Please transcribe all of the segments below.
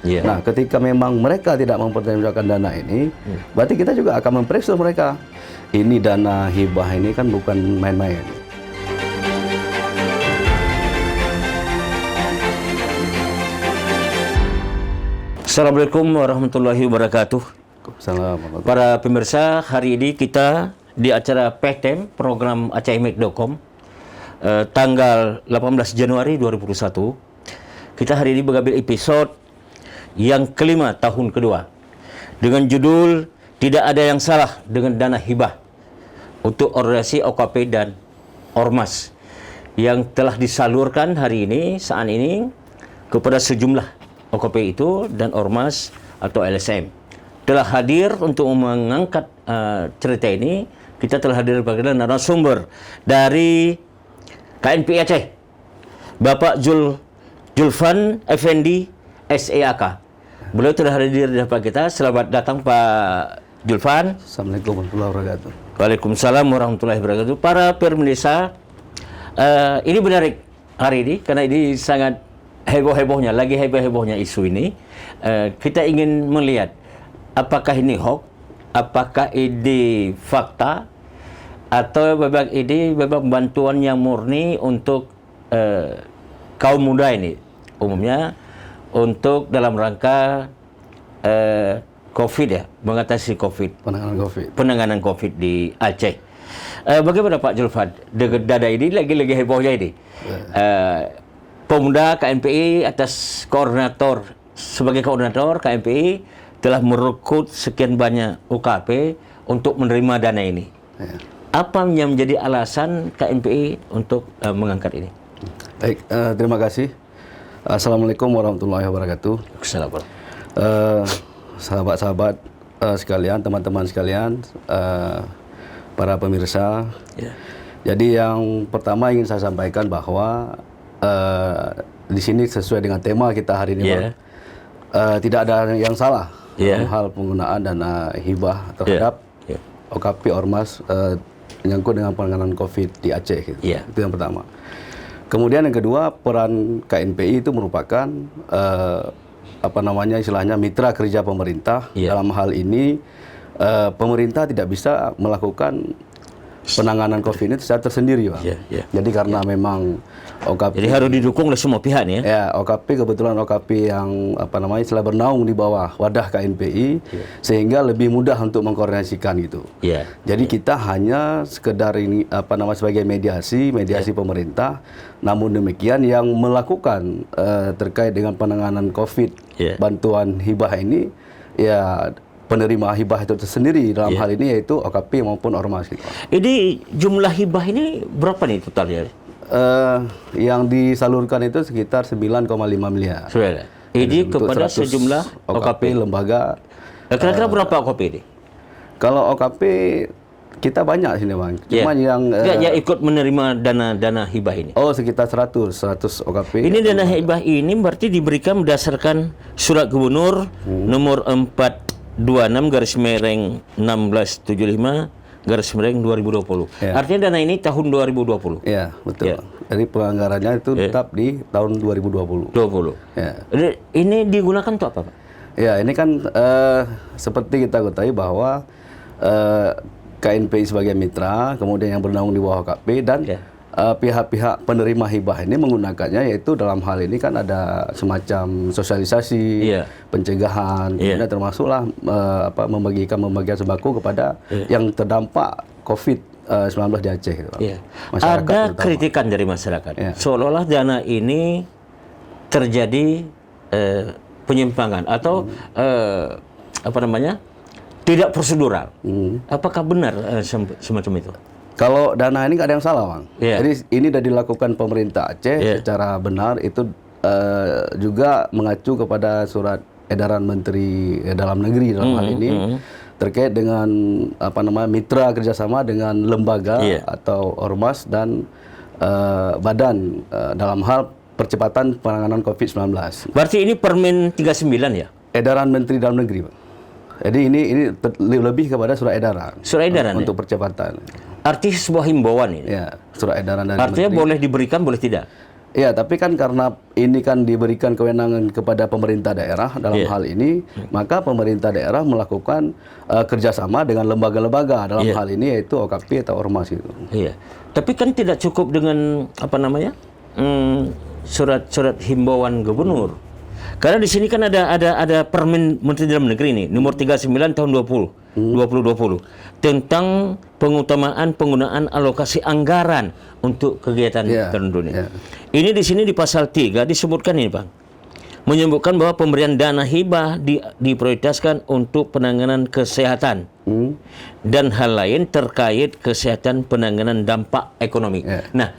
Yeah. Nah, ketika memang mereka tidak mempertanggungjawabkan dana ini, berarti kita juga akan memeriksa mereka. Ini dana hibah ini kan bukan main-main. Assalamualaikum warahmatullahi wabarakatuh. Assalamualaikum. Para pemirsa, hari ini kita di acara PTM, program acaimek.com, tanggal 18 Januari 2021. Kita hari ini mengambil episode yang kelima tahun kedua dengan judul Tidak Ada Yang Salah dengan Dana Hibah untuk organisasi OKP dan Ormas yang telah disalurkan hari ini, saat ini, kepada sejumlah OKP itu dan Ormas atau LSM. Telah hadir untuk mengangkat cerita ini. Kita telah hadir sebagai narasumber dari KNPI Aceh, Bapak Julfan Effendi SEAK. Beliau telah hadir di depan kita. Selamat datang Pak Julfan. Assalamualaikum warahmatullahi wabarakatuh. Waalaikumsalam warahmatullahi wabarakatuh. Para pemirsa, ini menarik hari ini karena ini sangat heboh-hebohnya, lagi heboh-hebohnya isu ini. Kita ingin melihat apakah ini hoax, apakah ini fakta, atau memang bantuan yang murni untuk kaum muda ini, umumnya untuk dalam rangka COVID ya, mengatasi COVID. Penanganan COVID di Aceh. Bagaimana Pak Julfan? Dada ini lagi-lagi hebohnya ini. Pemuda KNPI atas sebagai koordinator KNPI telah merekrut sekian banyak UKP untuk menerima dana ini. Ya. Apa yang menjadi alasan KNPI untuk mengangkat ini? Baik, terima kasih. Assalamualaikum warahmatullahi wabarakatuh. Assalamualaikum. Sahabat-sahabat sekalian, teman-teman sekalian, para pemirsa. Ya. Jadi yang pertama ingin saya sampaikan bahwa di sini sesuai dengan tema kita hari ini, Yeah. Tidak ada yang salah Yeah. dalam hal penggunaan dana hibah terhadap OKP Ormas menyangkut dengan penanganan COVID di Aceh. Gitu. Yeah. Itu yang pertama. Kemudian yang kedua, peran KNPI itu merupakan istilahnya mitra kerja pemerintah. Yeah. Dalam hal ini pemerintah tidak bisa melakukan penanganan COVID ini secara tersendiri, Pak. Jadi karena memang OKP, jadi harus didukung oleh semua pihak nih ya. Ya, OKP kebetulan OKP yang telah bernaung di bawah wadah KNPI, sehingga lebih mudah untuk mengkoordinasikan gitu. Jadi kita hanya sekedar ini sebagai mediasi pemerintah. Namun demikian yang melakukan terkait dengan penanganan COVID, bantuan hibah ini ya penerima hibah itu tersendiri dalam hal ini yaitu OKP maupun Ormas gitu. Ini jumlah hibah ini berapa nih totalnya? Yang disalurkan itu sekitar 9,5 miliar. Ini kepada sejumlah OKP lembaga. Kira-kira berapa OKP ini? Kalau OKP kita banyak sini, Bang. Cuma yang ikut menerima dana hibah ini. Oh, sekitar 100 OKP. Ini dana hibah ini berarti diberikan berdasarkan surat gubernur nomor 426/1675/2020. Artinya dana ini tahun 2020. Iya, betul. Jadi penganggarannya itu tetap di tahun 2020. Ini digunakan untuk apa, Pak? Ya, ini kan seperti kita ketahui bahwa KNPI sebagai mitra, kemudian yang bernaung di bawah OKP dan pihak-pihak penerima hibah ini menggunakannya, yaitu dalam hal ini kan ada semacam sosialisasi, pencegahan, kemudian termasuklah membagikan sembako kepada yang terdampak COVID-19 di Aceh. Gitu, ada terutama kritikan dari masyarakat, seolah-olah dana ini terjadi penyimpangan atau tidak prosedural. Apakah benar semacam itu? Kalau dana ini nggak ada yang salah, Bang. Jadi ini sudah dilakukan pemerintah Aceh secara benar, itu juga mengacu kepada surat edaran Menteri Dalam Negeri dalam hal ini terkait dengan mitra kerjasama dengan lembaga atau ormas dan badan dalam hal percepatan penanganan COVID-19. Berarti ini Permen 39 ya? Edaran Menteri Dalam Negeri, Pak. Jadi ini lebih kepada surat edaran. Surat edaran untuk percepatan. Arti sebuah himbauan ini. Ya, surat edaran dari artinya Menteri. Boleh diberikan, boleh tidak. Ya, tapi kan karena ini kan diberikan kewenangan kepada pemerintah daerah dalam hal ini, maka pemerintah daerah melakukan kerjasama dengan lembaga-lembaga dalam hal ini yaitu OKP atau ormas itu. Iya. Tapi kan tidak cukup dengan surat-surat himbauan gubernur. Karena di sini kan ada Permen Menteri Dalam Negeri ini nomor 39 tahun 2020 tentang pengutamaan penggunaan alokasi anggaran untuk kegiatan tertentu ini. Ini di sini di pasal 3 disebutkan ini, Bang. Menyebutkan bahwa pemberian dana hibah diprioritaskan untuk penanganan kesehatan dan hal lain terkait kesehatan penanganan dampak ekonomi. Nah,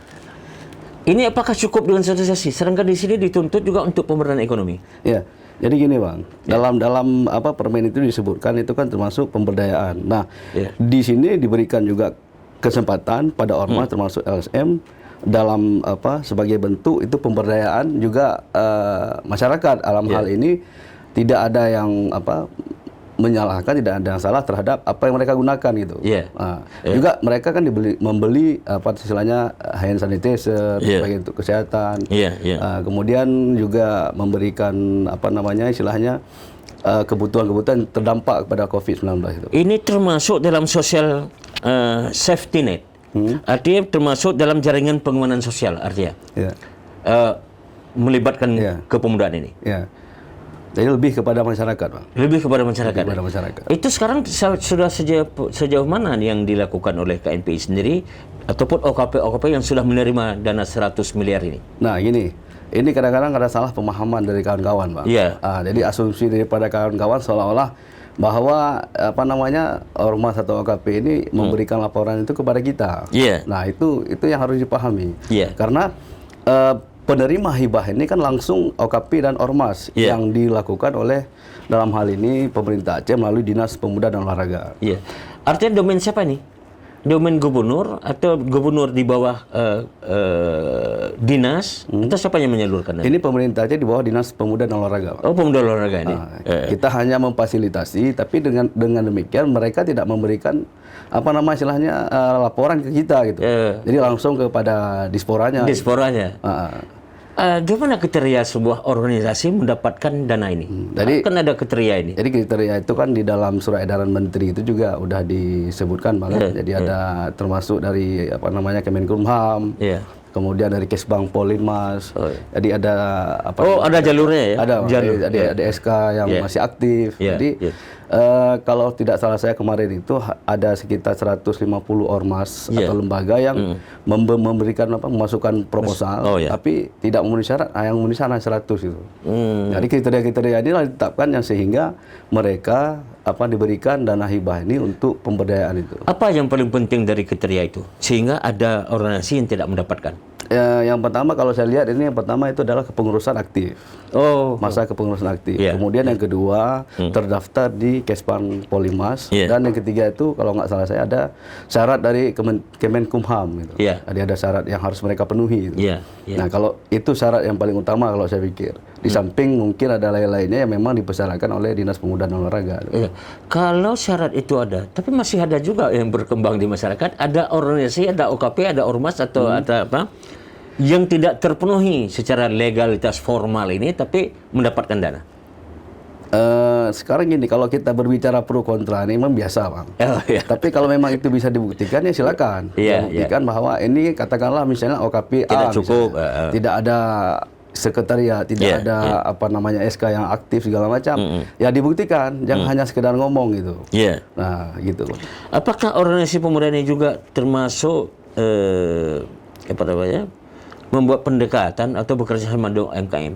ini apakah cukup dengan sosialisasi? Sedangkan di sini dituntut juga untuk pemberdayaan ekonomi. Ya, jadi gini Bang, dalam permen itu disebutkan itu kan termasuk pemberdayaan. Nah, di sini diberikan juga kesempatan pada ormas termasuk LSM dalam sebagai bentuk itu pemberdayaan juga masyarakat. Dalam hal ini tidak ada yang menyalahkan, tidak ada yang salah terhadap apa yang mereka gunakan gitu. Juga mereka kan membeli istilahnya hand sanitizer sebagai untuk kesehatan. Kemudian juga memberikan istilahnya kebutuhan-kebutuhan terdampak kepada COVID-19 itu. Ini termasuk dalam social safety net. Artinya termasuk dalam jaringan pengembangan sosial artinya. Melibatkan kepemudaan ini. Jadi lebih kepada masyarakat, Bang. Lebih kepada masyarakat. Kepada masyarakat. Itu sekarang sudah sejauh mana yang dilakukan oleh KNPI sendiri ataupun OKP yang sudah menerima dana 100 miliar ini? Nah, ini kadang-kadang ada salah pemahaman dari kawan-kawan, Bang. Jadi asumsi daripada kawan-kawan seolah-olah bahwa ormas atau OKP ini memberikan laporan itu kepada kita. Nah, itu yang harus dipahami. Karena penerima hibah ini kan langsung OKP dan ormas yang dilakukan oleh dalam hal ini pemerintah Aceh melalui Dinas Pemuda dan Olahraga. Artinya domain siapa nih? Domain gubernur atau gubernur di bawah dinas atau siapa yang menyalurkan? Ini pemerintah Aceh di bawah Dinas Pemuda dan Olahraga. Oh, Pemuda dan Olahraga ini. Kita hanya memfasilitasi, tapi dengan demikian mereka tidak memberikan istilahnya laporan ke kita gitu. Jadi langsung kepada disporanya. Gimana kriteria sebuah organisasi mendapatkan dana ini? Kan ada kriteria ini. Jadi kriteria itu kan di dalam surat edaran menteri itu juga udah disebutkan banget. Jadi ada termasuk dari Kemenkumham. Kemudian dari Kesbang Polimas. Jadi ada ada jalurnya ya? Ada SK yang masih aktif. Jadi kalau tidak salah saya kemarin itu ada sekitar 150 ormas atau lembaga yang memberikan memasukkan proposal, tapi tidak memenuhi syarat. Yang memenuhi syarat 100 itu. Jadi kriteria-kriteria ini ditetapkan yang sehingga mereka diberikan dana hibah ini untuk pemberdayaan itu. Apa yang paling penting dari kriteria itu sehingga ada organisasi yang tidak mendapatkan? Yang pertama kalau saya lihat ini yang pertama itu adalah kepengurusan aktif. Masa kepengurusan aktif. Kemudian yang kedua terdaftar di Kesbang Polimas dan yang ketiga itu kalau nggak salah saya ada syarat dari Kemenkumham gitu. Jadi ada syarat yang harus mereka penuhi. Gitu. Nah, kalau itu syarat yang paling utama kalau saya pikir. Di samping mungkin ada lain-lainnya yang memang dipersyaratkan oleh Dinas Pemuda dan Olahraga. Kalau syarat itu ada, tapi masih ada juga yang berkembang di masyarakat, ada organisasi, ada OKP, ada ormas atau ada yang tidak terpenuhi secara legalitas formal ini tapi mendapatkan dana. Sekarang gini, kalau kita berbicara pro kontra ini memang biasa, Bang. Tapi kalau memang itu bisa dibuktikan ya silakan. Buktikan bahwa ini katakanlah misalnya OKP tidak cukup, tidak ada sekretariat, tidak ada SK yang aktif segala macam. Ya dibuktikan, jangan hanya sekedar ngomong gitu. Nah, gitu. Apakah organisasi pemuda ini juga termasuk membuat pendekatan atau bekerja sama dengan UMKM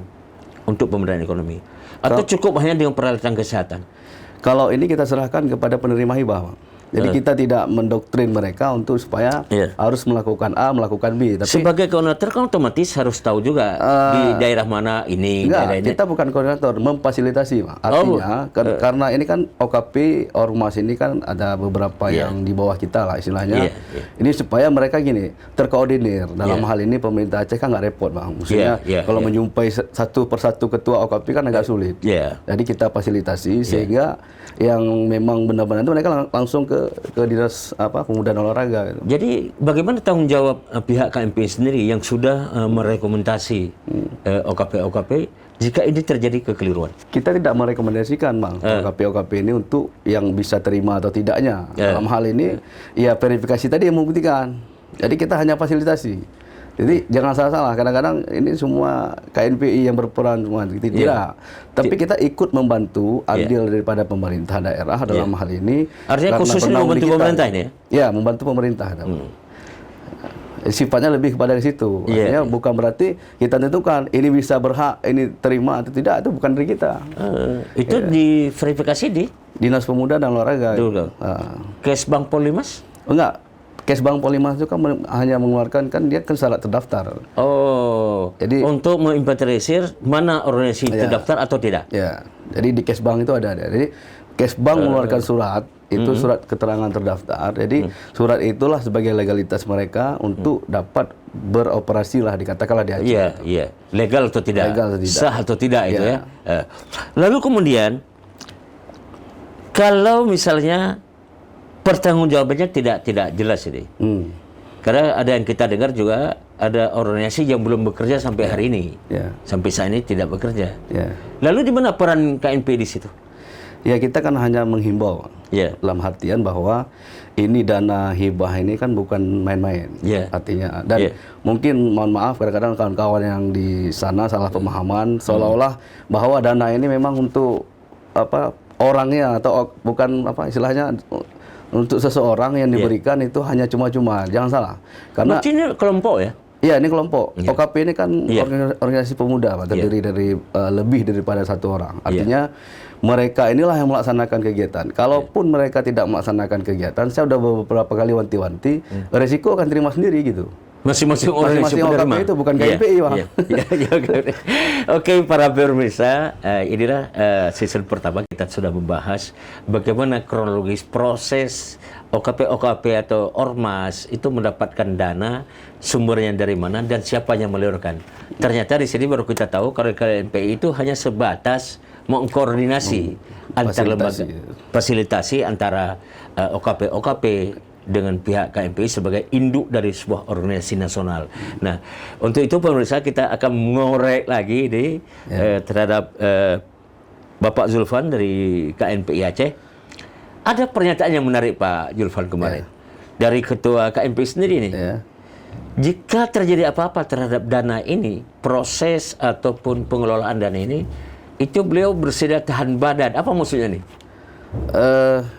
untuk pemberdayaan ekonomi? Atau cukup hanya dengan peralatan kesehatan? Kalau ini kita serahkan kepada penerima hibah, Bang. Jadi kita tidak mendoktrin mereka untuk supaya harus melakukan A, melakukan B. Tapi sebagai koordinator kan otomatis harus tahu juga di daerah mana ini. Enggak, kita bukan koordinator, memfasilitasi, Pak. Artinya karena ini kan OKP, ormas ini kan ada beberapa yang di bawah kita lah istilahnya. Ini supaya mereka gini terkoordinir. Dalam hal ini pemerintah Aceh kan nggak repot, Bang. Maksudnya kalau menjumpai satu persatu ketua OKP kan agak sulit. Jadi kita fasilitasi sehingga yang memang benar-benar itu mereka langsung ke ke dinas pemuda dan olahraga. Gitu. Jadi bagaimana tanggung jawab pihak KMPI sendiri yang sudah merekomendasi OKP jika ini terjadi kekeliruan? Kita tidak merekomendasikan, Bang, OKP ini untuk yang bisa terima atau tidaknya. Dalam hal ini, ya verifikasi tadi yang membuktikan. Jadi kita hanya fasilitasi. Jadi jangan salah-salah. Kadang-kadang ini semua KNPI yang berperan semua. Tidak. Tapi kita ikut membantu andil daripada pemerintah daerah dalam hal ini. Artinya khususnya membantu pemerintah ini ya? Ya, membantu pemerintah. Sifatnya lebih kepada ke situ. Artinya bukan berarti kita tentukan ini bisa berhak, ini terima atau tidak, itu bukan dari kita. Itu diverifikasi di Dinas Pemuda dan Olahraga. Kesbang Polimas? Enggak. Kesbang Polimas itu kan hanya mengeluarkan, kan dia kan syarat terdaftar. Oh. Jadi untuk menginventarisir mana organisasi terdaftar atau tidak? Ya. Jadi di Kesbang itu ada. Jadi Kesbang mengeluarkan surat, itu surat keterangan terdaftar. Jadi surat itulah sebagai legalitas mereka untuk dapat beroperasi lah, dikatakanlah di Aceh. Iya, iya. Legal atau tidak? Legal atau tidak. Sah atau tidak itu ya. Lalu kemudian kalau misalnya pertanggungjawabannya tidak jelas ini. Karena ada yang kita dengar juga ada organisasi yang belum bekerja sampai hari ini. Sampai saat ini tidak bekerja. Lalu di mana peran KNP di situ? Ya, kita kan hanya menghimbau. Dalam artian bahwa ini dana hibah ini kan bukan main-main. Artinya, dan mungkin mohon maaf kadang-kadang kawan-kawan yang di sana salah pemahaman seolah-olah bahwa dana ini memang untuk orangnya atau bukan istilahnya untuk seseorang yang diberikan itu hanya cuma-cuma. Jangan salah. Karena berarti ini kelompok ya? Iya, ini kelompok. OKP ini kan organisasi pemuda, Pak, terdiri dari lebih daripada satu orang. Artinya mereka inilah yang melaksanakan kegiatan. Kalaupun mereka tidak melaksanakan kegiatan, saya sudah beberapa kali wanti-wanti, resiko akan terima sendiri gitu. Masing-masing organisasi OKP itu bukan KNPI, Pak. Oke, para pemirsa, inilah season pertama kita sudah membahas bagaimana kronologis proses OKP atau ormas itu mendapatkan dana, sumbernya dari mana dan siapa yang meluruskan. Ternyata di sini baru kita tahu kalau KNPI itu hanya sebatas mengkoordinasi antar lembaga, fasilitasi antara OKP dengan pihak KNPI sebagai induk dari sebuah organisasi nasional. Nah, untuk itu pemirsa kita akan mengorek lagi terhadap Bapak Zulfan dari KNPI Aceh. Ada pernyataan yang menarik Pak Zulfan kemarin dari Ketua KNPI sendiri nih. Jika terjadi apa-apa terhadap dana ini, proses ataupun pengelolaan dana ini, itu beliau bersedia tahan badan. Apa maksudnya nih?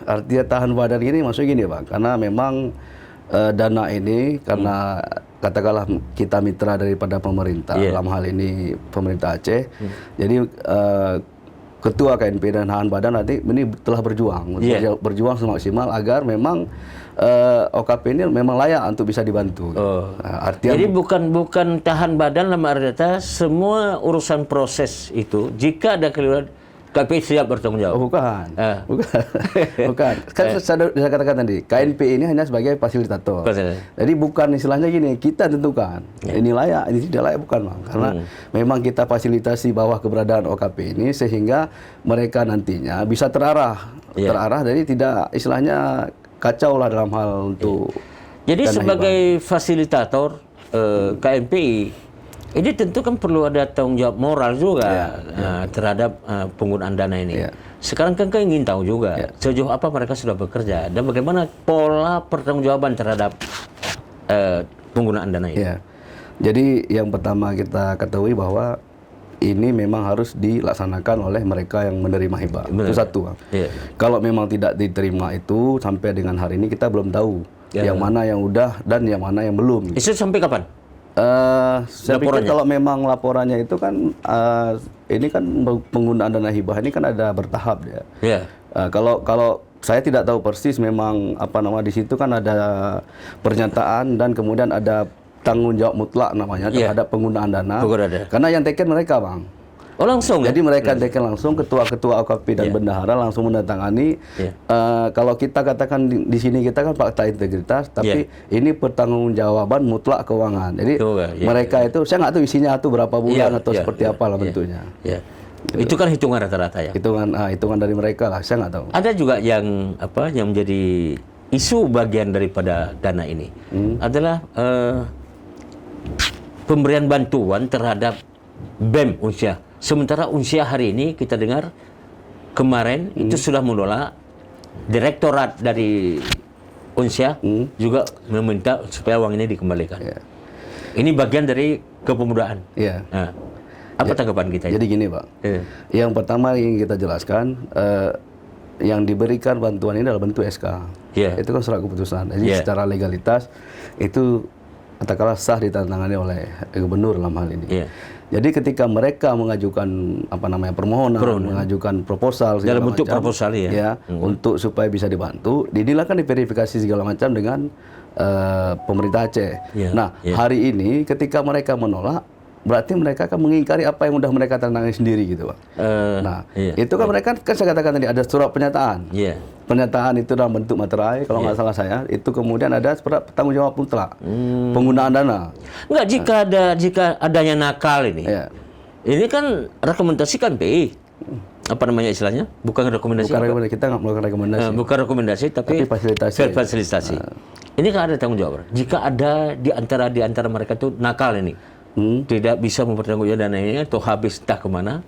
Artinya tahan badan ini maksudnya gini, Bang, karena memang dana ini karena katakanlah kita mitra daripada pemerintah, dalam hal ini pemerintah Aceh. Jadi Ketua KNPI dan tahan badan nanti ini telah berjuang semaksimal agar memang OKP ini memang layak untuk bisa dibantu. Artinya, jadi bukan tahan badan dalam arti kata semua urusan proses itu jika ada keliruan KNPI siap bertanggung jawab. Bukan. Kan saya katakan tadi, KNPI ini hanya sebagai fasilitator. Jadi bukan istilahnya gini, kita tentukan ini layak, ini tidak layak, bukan, Bang. Karena memang kita fasilitasi bawah keberadaan OKP ini sehingga mereka nantinya bisa terarah, jadi tidak istilahnya kacau lah dalam hal untuk. Jadi sebagai fasilitator KNPI ini tentu kan perlu ada tanggung jawab moral juga terhadap penggunaan dana ini. Sekarang kan kita ingin tahu juga sejauh apa mereka sudah bekerja dan bagaimana pola pertanggungjawaban terhadap penggunaan dana ini. Jadi yang pertama kita ketahui bahwa ini memang harus dilaksanakan oleh mereka yang menerima hibah. Itu satu, Bang. Kalau memang tidak diterima itu sampai dengan hari ini kita belum tahu yang mana yang udah dan yang mana yang belum. Itu sampai kapan? Saya pikir kalau memang laporannya itu kan ini kan penggunaan dana hibah ini kan ada bertahap ya. Kalau saya tidak tahu persis memang di situ kan ada pernyataan dan kemudian ada tanggung jawab mutlak namanya terhadap penggunaan dana. Karena yang taken mereka, Bang. Oh, langsung. Jadi mereka taken langsung, ketua-ketua OKP dan bendahara langsung mendatangani. Kalau kita katakan di sini kita kan fakta integritas, tapi ini pertanggungjawaban mutlak keuangan. Jadi mereka itu saya nggak tahu isinya itu berapa bulan atau seperti apa lah bentuknya. Itu kan hitungan rata-rata ya. Hitungan dari mereka lah, saya nggak tahu. Ada juga yang menjadi isu bagian daripada dana ini adalah pemberian bantuan terhadap BEM Unsia. Sementara Unsia hari ini kita dengar kemarin itu sudah menolak, direktorat dari Unsia juga meminta supaya uang ini dikembalikan. Ini bagian dari kepemudaan. Nah, apa tanggapan kita? Jadi gini Pak, yang pertama ingin kita jelaskan, yang diberikan bantuan ini dalam bentuk SK. Itu kan surat keputusan. Jadi secara legalitas itu katakanlah sah ditandatangani oleh gubernur dalam hal ini. Jadi ketika mereka mengajukan permohonan, mengajukan proposal dalam bentuk proposal untuk supaya bisa dibantu, inilah kan diverifikasi segala macam dengan pemerintah Aceh. Hari ini ketika mereka menolak, berarti mereka akan mengingkari apa yang sudah mereka tandatangani sendiri gitu, Pak. Itu kan mereka kan saya katakan tadi ada surat pernyataan. Pernyataan itu dalam bentuk materai, kalau nggak salah saya, itu kemudian ada surat tanggung jawab mutlak penggunaan dana. Enggak, jika adanya nakal ini. Ini kan rekomendasi KNPI. Apa namanya istilahnya? Bukan rekomendasi. Bukan rekomendasi, kita nggak melakukan rekomendasi. Bukan rekomendasi, tapi fasilitasi. Ini kan ada tanggung jawab. Jika ada di antara mereka itu nakal ini, tidak bisa mempertanggungjawabkan dana ini atau habis entah kemana,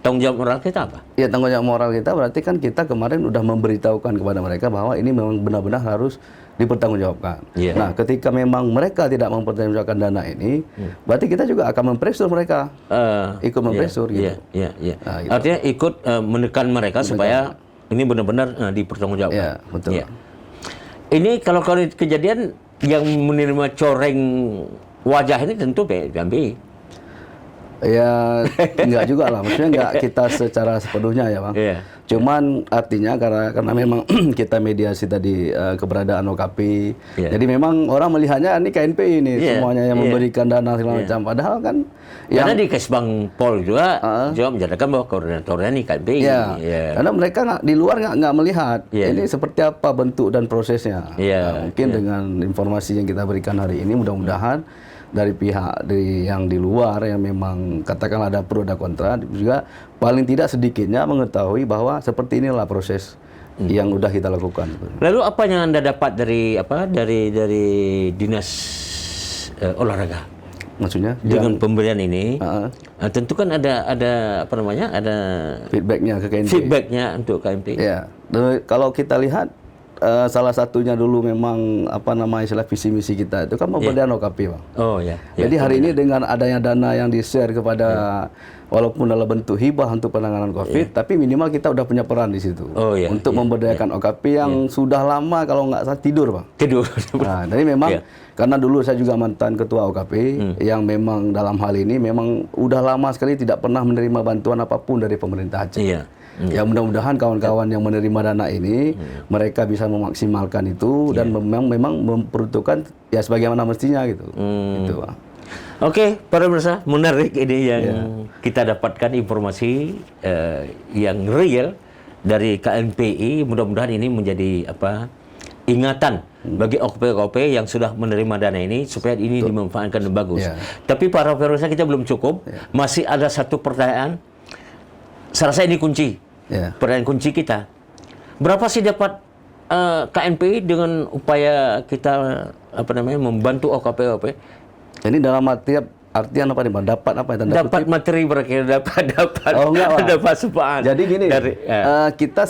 tanggung jawab moral kita apa? Tanggung jawab moral kita berarti kan kita kemarin udah memberitahukan kepada mereka bahwa ini memang benar-benar harus dipertanggungjawabkan. Nah, ketika memang mereka tidak mempertanggungjawabkan dana ini, berarti kita juga akan mempresur mereka, ikut mempresur gitu. Gitu. Artinya ikut menekan mereka supaya ini benar-benar dipertanggungjawabkan. Betul. Ini kalau kejadian yang menerima coreng wajah ini tentu PMPI. Enggak juga lah, maksudnya enggak kita secara sepenuhnya ya Bang. Cuman artinya karena memang kita mediasi tadi keberadaan OKP, jadi memang orang melihatnya ini KNPI ini semuanya yang memberikan dana segala macam. Padahal kan karena di Kesbang Pol juga menjadikan bahwa koordinatornya ini KNPI. Karena mereka di luar nggak melihat ini seperti apa bentuk dan prosesnya. Mungkin dengan informasi yang kita berikan hari ini, mudah-mudahan dari pihak yang di luar yang memang katakanlah ada pro ada kontra juga paling tidak sedikitnya mengetahui bahwa seperti inilah proses yang udah kita lakukan. Lalu apa yang Anda dapat dari dinas olahraga? Maksudnya dengan pemberian ini, tentu kan ada feedbacknya ke KNPI. Feedbacknya untuk KNPI. Kalau kita lihat salah satunya dulu memang istilah visi misi kita itu kan pemberdayaan OKP, Bang. Jadi hari ini dengan adanya dana yang di-share kepada walaupun dalam bentuk hibah untuk penanganan COVID, tapi minimal kita udah punya peran di situ untuk memberdayakan OKP yang sudah lama kalau nggak salah tidur, Bang. Nah, jadi memang karena dulu saya juga mantan ketua OKP yang memang dalam hal ini memang udah lama sekali tidak pernah menerima bantuan apapun dari pemerintah Aceh. Ya mudah-mudahan kawan-kawan yang menerima dana ini mereka bisa memaksimalkan itu dan memang memperuntukkan ya sebagaimana mestinya gitu. Gitu, Pak. Oke, para pemirsa, menarik ini yang kita dapatkan informasi yang real dari KNPI. Mudah-mudahan ini menjadi ingatan bagi OKP-OKP yang sudah menerima dana ini supaya ini dimanfaatkan dengan bagus. Tapi para pemirsa, kita belum cukup. Masih ada satu pertanyaan. Saya rasa ini kunci. Pertanyaan kunci kita. Berapa sih dapat KNPI dengan upaya kita membantu OKP-OKP? Ini dalam artian apa nih, Bang? Dapat apa yang tanda dapat kutip? Materi berkira dapat supaan. Jadi gini, kita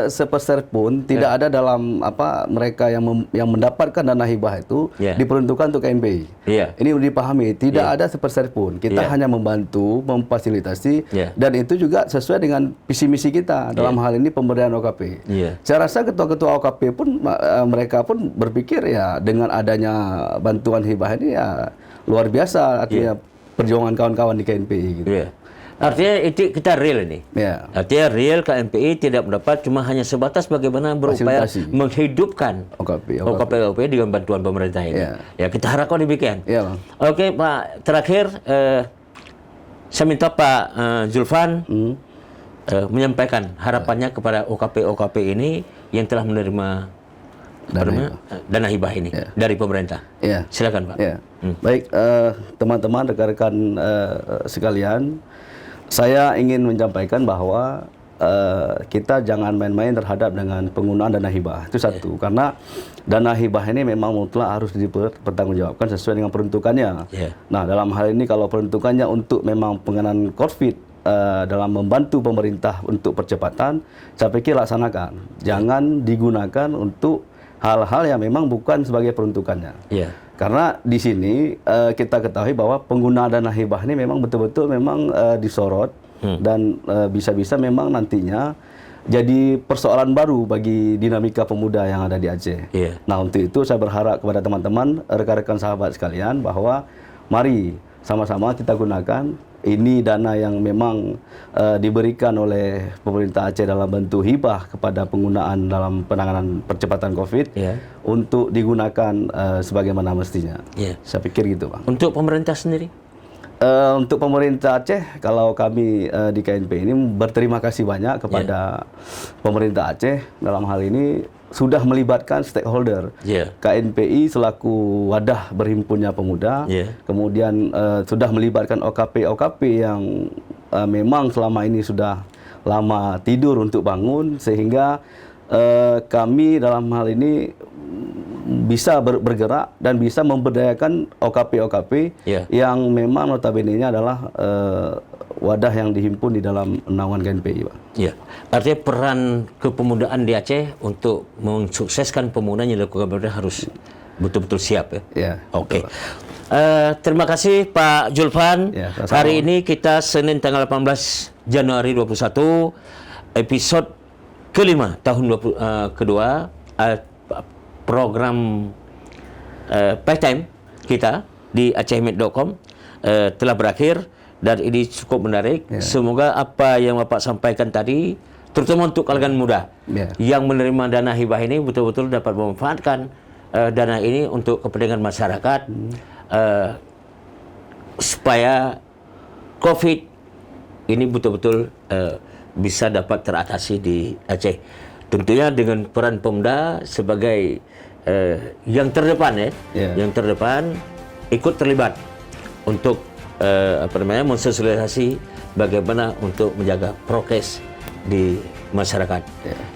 sepeser pun tidak ada dalam mereka yang mendapatkan dana hibah itu diperuntukkan untuk KNPI. Ini dipahami, tidak ada sepeser pun. Kita hanya membantu, memfasilitasi, dan itu juga sesuai dengan visi misi kita dalam hal ini pemberdayaan OKP. Saya rasa ketua-ketua OKP pun mereka pun berpikir dengan adanya bantuan hibah ini luar biasa artinya perjuangan kawan-kawan di KNPI gitu. Artinya itu kita real ini. Artinya real KNPI tidak mendapat cuma hanya sebatas bagaimana berupaya menghidupkan OKP dengan bantuan pemerintah ini. Kita harapkan demikian. Oke, Pak, terakhir saya minta Pak Zulfan menyampaikan harapannya kepada OKP ini yang telah menerima dana hibah ini dari pemerintah. Silakan, Pak. Baik, teman-teman, rekan-rekan sekalian, Saya ingin menyampaikan bahwa kita jangan main-main terhadap dengan penggunaan dana hibah. Itu satu, karena dana hibah ini memang mutlak harus dipertanggungjawabkan sesuai dengan peruntukannya. Nah, dalam hal ini kalau peruntukannya untuk memang pengenaan COVID dalam membantu pemerintah untuk percepatan, saya pikir laksanakan. Jangan digunakan untuk hal-hal yang memang bukan sebagai peruntukannya. Karena di sini kita ketahui bahwa penggunaan dana hibah ini memang betul-betul memang disorot dan bisa-bisa memang nantinya jadi persoalan baru bagi dinamika pemuda yang ada di Aceh. Nah, untuk itu saya berharap kepada teman-teman, rekan-rekan sahabat sekalian, bahwa mari sama-sama kita gunakan ini dana yang memang diberikan oleh pemerintah Aceh dalam bentuk hibah kepada penggunaan dalam penanganan percepatan COVID untuk digunakan sebagaimana mestinya. Saya pikir gitu, Bang. Untuk pemerintah sendiri? Untuk pemerintah Aceh, kalau kami di KNP ini berterima kasih banyak kepada pemerintah Aceh dalam hal ini sudah melibatkan stakeholder. KNPI selaku wadah berhimpunnya pemuda, kemudian sudah melibatkan OKP-OKP yang memang selama ini sudah lama tidur untuk bangun, sehingga kami dalam hal ini bisa bergerak dan bisa memberdayakan OKP-OKP yang memang notabene-nya adalah wadah yang dihimpun di dalam naungan KNPI, Pak. Artinya peran kepemudaan di Aceh untuk mensukseskan pembangunan yang dilakukan pemerintah harus betul-betul siap, ya? Oke. Terima kasih Pak Julfan. Hari ini kita Senin tanggal 18 Januari 21, episode kelima tahun kedua program PTM kita di acehmed.com telah berakhir dan ini cukup menarik. Semoga apa yang Bapak sampaikan tadi, terutama untuk kalangan muda yang menerima dana hibah ini, betul-betul dapat memanfaatkan dana ini untuk kepentingan masyarakat supaya COVID ini betul-betul bisa dapat teratasi di Aceh. Tentunya dengan peran pemuda sebagai yang terdepan, yang terdepan ikut terlibat untuk mensosialisasi bagaimana untuk menjaga prokes di masyarakat.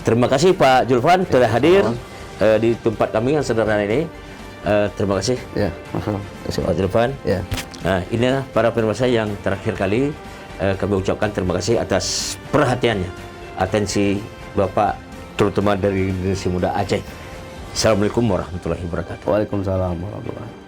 Terima kasih Pak Julfan telah hadir di tempat kami yang sederhana ini. Terima kasih. Pak Julfan. Nah, inilah para pemirsa yang terakhir kali kami ucapkan terima kasih atas perhatiannya, atensi Bapak, terutama dari Generasi Muda Aceh. Assalamualaikum warahmatullahi wabarakatuh. Waalaikumsalam warahmatullahi wabarakatuh.